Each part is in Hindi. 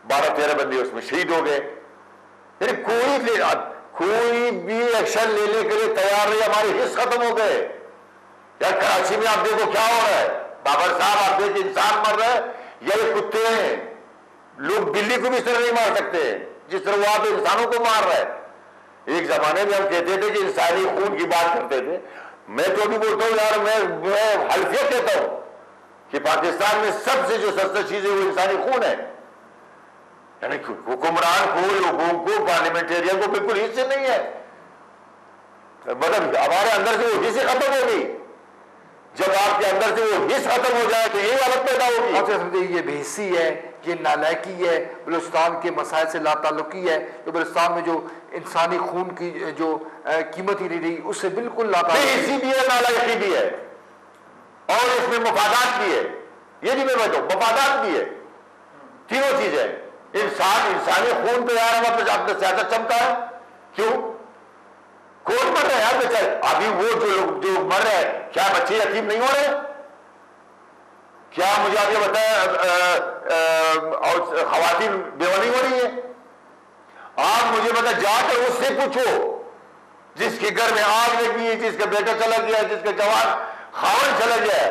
12-13 बंदे उसमें शहीद हो गए। यानी कोई भी एक्शन लेने के लिए तैयार नहीं, हमारे हिस्स खत्म हो गए। यार कराची में आप देखो क्या हो रहा है, बाबर साहब आप देखिए इंसान मर रहा है या ये कुत्ते हैं। लोग बिल्ली को भी इस तरह नहीं मार सकते जिस तरह वो आप इंसानों को मार रहा है। एक जमाने में हम कहते थे कि इंसानी खून की बात करते थे, मैं तो भी बोलता हूं यार, मैं हल्फियत कहता हूं कि पाकिस्तान में सबसे जो सस्ता चीज है वो इंसानी खून है। यानी हुक्मरान को, लोगों को, पार्लियामेंटेरियन को बिल्कुल हिस्से नहीं है। मतलब हमारे अंदर से वो हिस्से खत्म हो गई। जब आपके अंदर से वो हिस्स खत्म हो जाए तो यही हालत पैदा होगी। आप समझे ये बेहिस्सी है, ये नालायकी है, बलूचिस्तान के मसाइल से लाताल्लुकी है। जो बलूचिस्तान में जो इंसानी खून की जो कीमत ही नहीं रही उससे बिल्कुल बेहिस्सी भी है, नालायकी भी है और इसमें मफादात भी है। ये नहीं मैं बताऊं, मफादात भी है, तीनों चीज है। इंसानी खून पे यार हम अपने सियासत चमका है, क्यों? कौन मर रहे हैं यार बेचारे? अभी वो जो लोग जो मर रहे हैं, क्या बच्चे यतीम नहीं हो रहे? क्या मुझे आप ये बताएं और खवातीन बेवा नहीं हो रही है? आप मुझे बताएं, जाकर उससे पूछो जिसके घर में आग लगी है, जिसका बेटा चला गया, जिसका जवान खावन चला गया,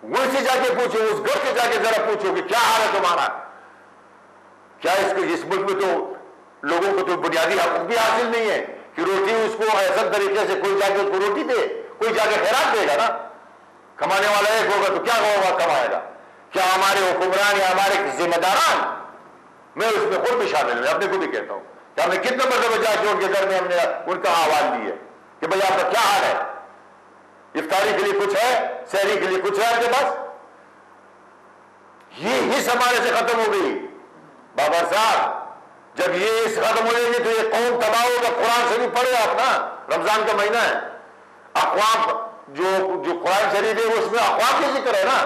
उनसे जाके पूछो, उस घर से जाके जरा पूछो कि क्या हाल है तुम्हारा। क्या इस मुल्क में तो लोगों को तो बुनियादी हक भी हासिल नहीं है कि रोटी उसको ऐसा तरीके से कोई जाके उसको रोटी दे, कोई जाके खैरात देगा ना। कमाने वाला एक होगा तो क्या होगा, कमाएगा क्या? हमारे हुक्मरान या हमारे जिम्मेदारान, मैं उसमें खुद भी शामिल हूं, अपने को भी कहता हूं कि हमने कितने मरतबा जाके उनके घर में हमने उनका आवाज दी है कि भाई आपका क्या हाल है, इफ्तारी के लिए कुछ है, सहरी के लिए कुछ है आपके पास? ये हिस्स हमारे से खत्म हो गई। बाबर साहब, जब ये इस खत्म हो जाएगी तो ये कौम तबाह होगा। कुरान शरीफ पढ़े आप ना, रमजान का महीना है, अक़वाम जो कुरान शरीफ है उसमें अक़वाम का जिक्र है ना।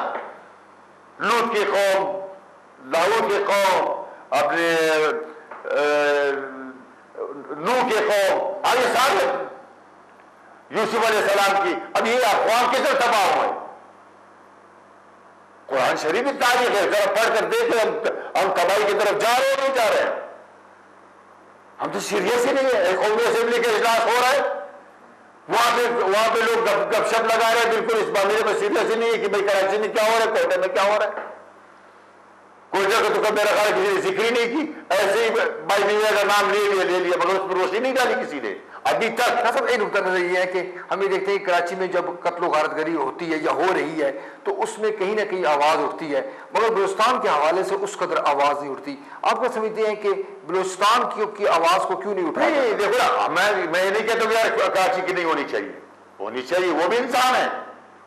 लूत की कौम, दाऊद की कौम, अपने नूह की कौम, आगे सारे यूसुफ अलैहिस्सलाम की। अब ये अक़वाम किस तरह तबाह हुए? कुरान शरीफ की तारीख है, जरा पढ़ कर देखे हम तबाही की तरफ जा रहे हैं नहीं जा रहे हैं? हम तो सीरियस ही नहीं है। कौमी असेंबली का इजलास हो रहा है, वहां पे लोग गपशप लगा रहे हैं, बिल्कुल इस मामले में सीरियस ही नहीं है कि भाई कराची में क्या हो रहा है, कोयटा में क्या हो रहा है। कोयटा का तो मेरा ख्याल किसी ने जिक्र ही नहीं की, ऐसे ही भाई नहीं का नाम ले लिया मगर उस पर रोशनी नहीं डाली किसी ने अभी तक। सब एक नुकता नजर ये है कि हम देखते हैं कराची में जब कत्ल गारतगरी होती है या हो रही है तो उसमें कहीं ना कहीं आवाज़ उठती है, मगर बलूचिस्तान के हवाले से उस कदर आवाज़ नहीं उठती। आप क्या समझते हैं कि बलूचिस्तान की आवाज़ को क्यों नहीं उठा? नहीं देखो ना, मैं नहीं कहता यार कराची की नहीं होनी चाहिए, होनी चाहिए। वो भी इंसान है,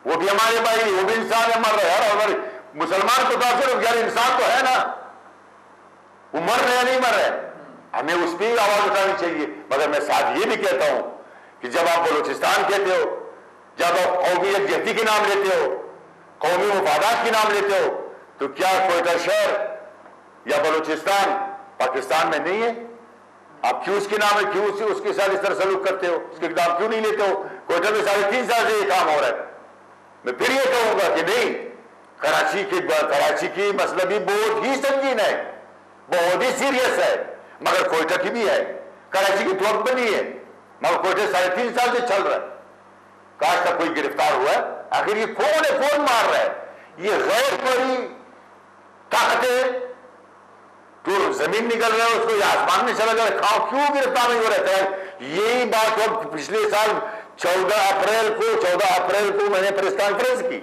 वो भी हमारे भाई, वो भी इंसान है, मर रहे हैं। और मुसलमान को तो यार इंसान तो है ना, वो मर रहे हैं नहीं मर रहे, हमें उस पर आवाज उठानी चाहिए। मगर मैं साथ ये भी कहता हूं कि जब आप बलूचिस्तान कहते हो, जब आप कौमी यकजहती के नाम लेते हो, कौमी मफादात के नाम लेते हो, तो क्या कोयटा शहर या बलूचिस्तान पाकिस्तान में नहीं है? आप क्यों उसके नाम है, क्यों उसके साथ इस तरह सलूक करते हो, उसके नाम क्यों नहीं लेते हो? कोयटा में 3.5 साल से ये काम हो रहा है। मैं फिर ये कहूंगा कि नहीं, कराची की मसला भी बहुत ही संगीन है, बहुत ही सीरियस है, मगर कोयटा की भी है। कराची की तुरंत बनी है, मगर कोयटा 3.5 साल से चल रहा है। काश तक कोई गिरफ्तार हुआ है? आखिर ये कौन है, कौन मार रहा है? ये गैर बड़ी ताकतें जो जमीन निकल रहा है उसको या आसमान में चला जा रहा है, क्यों गिरफ्तार नहीं हो रहा है? यही बात हो पिछले साल 14 अप्रैल को मैंने प्रेस कॉन्फ्रेंस की,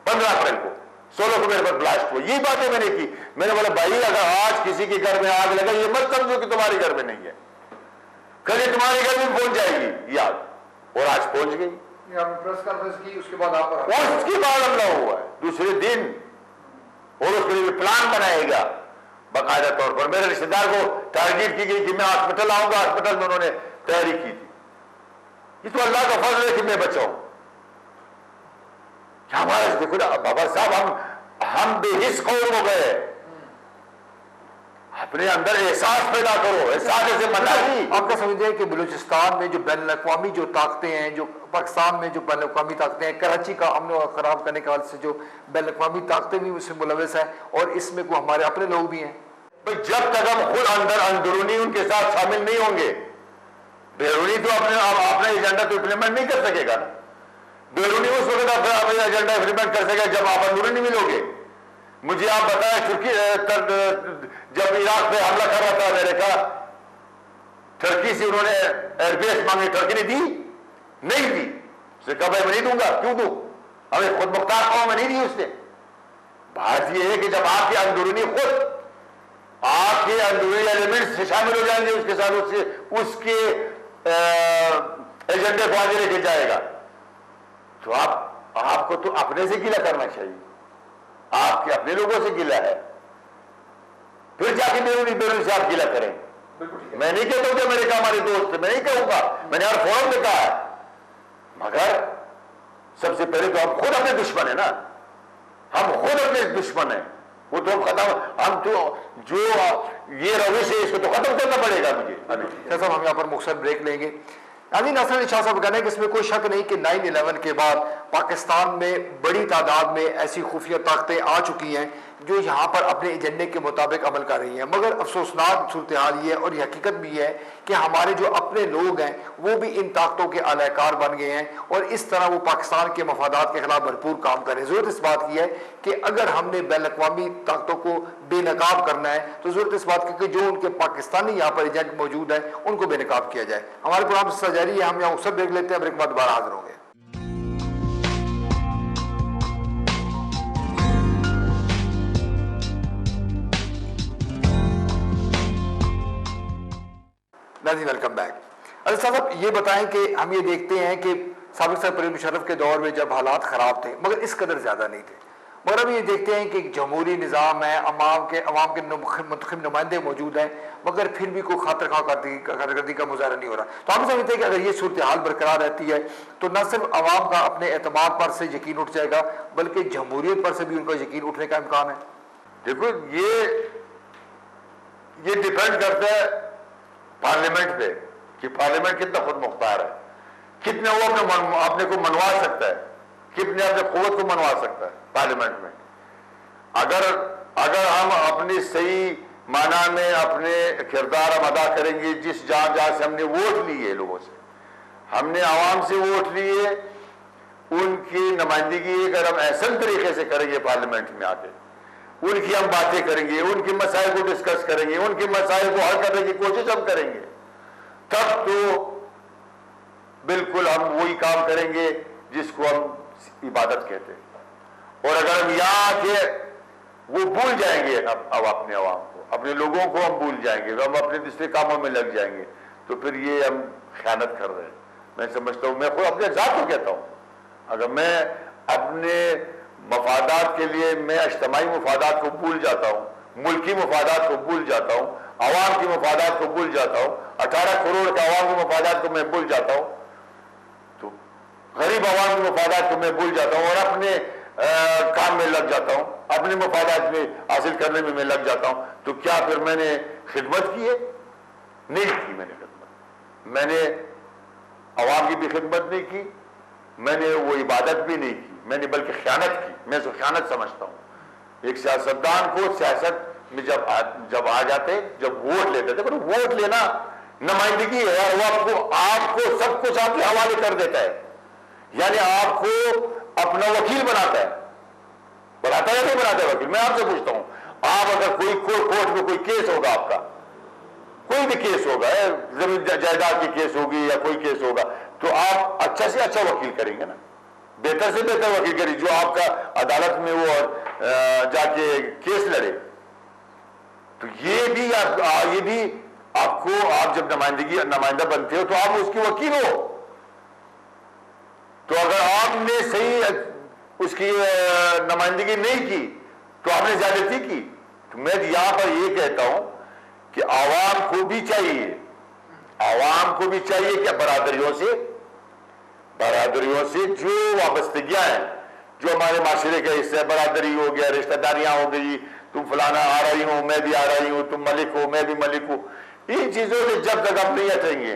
15 अप्रैल को, 16 को मेरे पर ब्लास्ट हुआ। ये बातें मैंने की। मैंने बोला भाई अगर आज किसी के घर में आग लगा, ये मत समझो कि तुम्हारे घर में नहीं है, कल तुम्हारे घर में पहुंच जाएगी याद, और आज पहुंच गई। प्रेस कॉन्फ्रेंस की, उसके बाद उसके बाद हमला हुआ है दूसरे दिन, और उसके लिए प्लान बनाएगा बाकायदा तौर पर। मेरे रिश्तेदार को टारगेट की गई कि मैं हॉस्पिटल आऊंगा, हॉस्पिटल में उन्होंने तैयारी की थी। ये तो अल्लाह का फजल है कि मैं बचाऊं। हमारा देखो ना बाबा साहब, हम बेहिस कौम हो गए। अपने अंदर एहसास पैदा करो, एहसास से मनाही। आप क्या समझते हैं कि बलूचिस्तान में जो बैनुल-अक़वामी जो ताकतें हैं, जो पाकिस्तान में जो बैनुल-अक़वामी ताकतें हैं, कराची का अमन खराब करने के हवाले से जो बैनुल-अक़वामी ताकतें भी उसमें मुलविस है, और इसमें को हमारे अपने लोग भी हैं? भाई जब तक हम खुद अंदर अंदरूनी उनके साथ शामिल नहीं होंगे, बैरूनी तो अपना एजेंडा तो इम्प्लीमेंट नहीं कर सकेगा। बैरूनी उस वक्त अपना एजेंडा इम्प्लीमेंट कर सकेगा जब आप अंदरूनी मिलोगे। मुझे आप बताएं, तुर्की जब इराक पे हमला कर रहा था अमेरिका, टर्की से उन्होंने एयरबेस मांगी, टर्की ने दी? नहीं दी। उसने कहा भाई मैं नहीं दूंगा। क्यों दूं? हमें खुद मुख्तार कौम में नहीं दी उसने। बात यह है कि जब आपके अंदरूनी खुद आपके अंदरूनी एलिमेंट्स से शामिल हो जाएंगे, उसके साथ उसके एजेंडे को आगे लेके जाएगा, तो आपको तो अपने से गिला करना चाहिए। आपके अपने लोगों से गिला है, फिर जाके बैरूनी से आप गिला करें। मैं नहीं कहता हूं कि अमेरिका हमारे दोस्त है, मैं नहीं कहूंगा, मैंने हर फोरम में कहा है, मगर सबसे पहले तो हम खुद अपने दुश्मन है ना। हम खुद अपने दुश्मन है, वो तो खत्म। हम तो जो ये रविश है इसको तो खत्म करना पड़ेगा मुझे। साहब हम यहाँ पर मुख्तसर ब्रेक लेंगे। नाज़रीन, नासिर शाह साहब कहना है कि इसमें कोई शक नहीं कि 9/11 के बाद पाकिस्तान में बड़ी तादाद में ऐसी खुफिया ताकतें आ चुकी हैं जो यहाँ पर अपने एजेंडे के मुताबिक अमल कर रही हैं। मगर अफसोसनाक सूरत हाल ये है और ये हकीकत भी है कि हमारे जो अपने लोग हैं वो भी इन ताकतों के अलाकार बन गए हैं और इस तरह वो पाकिस्तान के मफादात के खिलाफ भरपूर काम करें। ज़रूरत इस बात की है कि अगर हमने बैन अक़वामी ताकतों को बेनकाब करना है तो ज़रूरत इस बात की कि जो उनके पाकिस्तानी यहाँ पर एजेंट मौजूद हैं उनको बेनकाब किया जाए। हमारे प्रोग्राम से जारी है, हम यहाँ उससे ब्रेक लेते हैं, ब्रेक के बाद दोबारा हाजिर होंगे। नाज़रीन, वेलकम बैक। अरे साहब, ये बताएं कि हम ये देखते हैं कि साबिक़ सदर परवेज़ मुशर्रफ के दौर में जब हालात ख़राब थे मगर इस कदर ज़्यादा नहीं थे, मगर अब ये देखते हैं कि एक जमहूरी निज़ाम है, अवाम के मुंतखब नुमाइंदे मौजूद हैं, मगर फिर भी कोई कारकर्दगी का मुजाहरा नहीं हो रहा। तो हम समझते हैं कि अगर ये सूरत हाल बरकरार रहती है तो न सिर्फ अवाम का अपने एतमाद पर से यकीन उठ जाएगा बल्कि जमहूरियत पर से भी उनका यकीन उठने का इम्कान है। देखो, ये डिपेंड करता है पार्लियामेंट पे कि पार्लियामेंट कितना खुद मुख्तार है, कितने वो अपने को मनवा सकता है, कितने अपने क़ुव्वत को मनवा सकता है पार्लियामेंट में। अगर हम अपनी सही माना में अपने किरदार हम अदा करेंगे, जिस जहां से हमने वोट लिए, लोगों से हमने आवाम से वोट लिए, उनकी नुमाइंदगी अगर हम ऐसा तरीके से करेंगे पार्लियामेंट में आके, उनकी हम बातें करेंगे, उनके मसाइल को डिस्कस करेंगे, उनके मसाइल को हल करने की कोशिश हम करेंगे, तब तो बिल्कुल हम वही काम करेंगे जिसको हम इबादत कहते हैं। और अगर हम यहाँ के वो भूल जाएंगे अब अपने अवाम को, अपने लोगों को हम भूल जाएंगे, हम अपने दूसरे कामों में लग जाएंगे, तो फिर ये हम खयानत कर रहे हैं। मैं समझता हूँ, मैं खुद अपने ज़ात को कहता हूँ, अगर मैं अपने मफादात के लिए मैं इज्तिमाई मफादात को भूल जाता हूँ, मुल्की मफादात को भूल जाता हूँ, अवाम की मफादात को भूल जाता हूँ, 18 करोड़ के अवाम की मफादात को मैं भूल जाता हूँ, तो गरीब अवाम की मफादात को मैं भूल जाता हूँ और अपने काम में लग जाता हूँ, अपने मफादात में हासिल करने में मैं लग जाता हूँ, तो क्या फिर मैंने खिदमत की है? नहीं की मैंने खिदमत। मैंने अवाम की भी खिदमत नहीं की, मैंने वो इबादत भी नहीं की, मैंने बल्कि खयानत की। मैं इसको खयानत समझता हूँ। एक सियासतदान को सियासत में जब आ जाते, जब वोट लेते थे, पर वोट लेना नुमाइंदगी है और वो आपको सब कुछ आपके हवाले कर देता है, यानी आपको अपना वकील बनाता है। बनाता है नहीं बनाता है वकील? मैं आपसे पूछता हूं, आप अगर कोई कोर्ट में कोई केस होगा, आपका कोई भी केस होगा, जमीन जायदाद की केस होगी या कोई केस होगा, तो आप अच्छा से अच्छा वकील करेंगे ना, बेहतर से बेहतर वकील करेंगे जो आपका अदालत में वो जाके केस लड़े। तो ये भी आपको, आप जब नुमाइंदा बनते हो तो आप उसकी वकील हो। तो अगर आपने सही उसकी नुमाइंदगी नहीं की तो आपने ज्यादती की। तो मैं यहां पर ये कहता हूं कि आवाम को भी चाहिए कि बरादरियों से जो वाबस्तगियां हैं, जो हमारे माशरे का हिस्सा है, बरादरी हो गया, रिश्तेदारियां हो गई, तुम फलाना आ रही हो, मैं भी आ रही हूं, तुम मलिक हो, मैं भी मलिक हूं, इन चीजों से जब तक आप नहीं हटेंगे